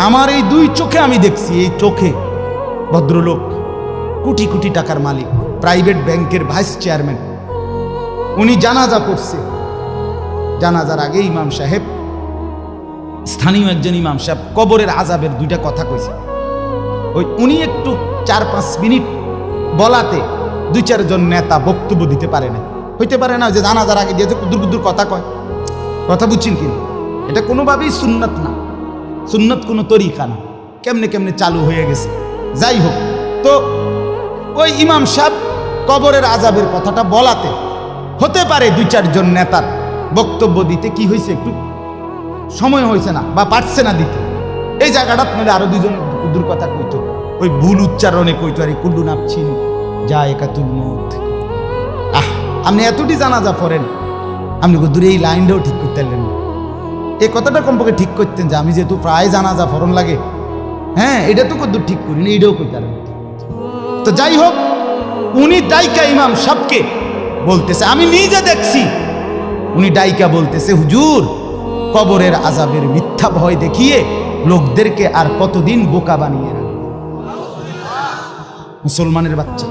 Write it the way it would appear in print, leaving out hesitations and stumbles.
আমার এই দুই চোখে আমি দেখছি, এই চোখে ভদ্রলোক কোটি কোটি টাকার মালিক, প্রাইভেট ব্যাংকের ভাইস চেয়ারম্যান, উনি জানাজা পড়ছে। জানাজার আগে ইমাম সাহেব, স্থানীয় একজন ইমাম সাহেব কবরের আযাবের দুইটা কথা কইছে। ওই উনি একটু 4-5 মিনিট বলাতে 2-4 জন নেতা বক্তব্য দিতে পারে না। হইতে পারে না যে জানাজার আগে দিয়ে কুদুর কুদুর কথা কয়, কথা বুঝছেন কিনা? এটা কোনোভাবেই সুন্নত না, সুন্নত কোনো তরিকা না, কেমনে কেমনে চালু হয়ে গেছে। যাই হোক, তো ওই ইমাম সাহেব কবরের আযাবের কথাটা বলাতে হতে পারে 2-4 জন নেতার বক্তব্য দিতে কি হয়েছে, একটু সময় হয়েছে না বা পারছে না দিতে। এই জায়গাটা নাহলে আরো 2 জন কুদুর কথা কইতো, ওই ভুল উচ্চারণে কইতো, আরে কুল্লু নাপছিন জায়কাতুল মউত। আপনি এতটি জানাজা পড়েন, আপনি দূরে এই লাইনটাও ঠিক করতে পারলেন না। এই কথাটা কমপক্ষে ঠিক করতেন যে আমি যেহেতু প্রায় জানাজা ফরন লাগে, হ্যাঁ এটা তো কদ্দূর ঠিক করিনি, এইটাও করতে পারেন। তো যাই হোক, উনি ডাইকা ইমাম সাহেবকে বলতেছে, আমি নিজে দেখছি, উনি ডাইকা বলতেছে, হুজুর কবরের আযাবের মিথ্যা ভয় দেখিয়ে লোকদেরকে আর কতদিন বোকা বানিয়ে রাখবে। মুসলমানের বাচ্চা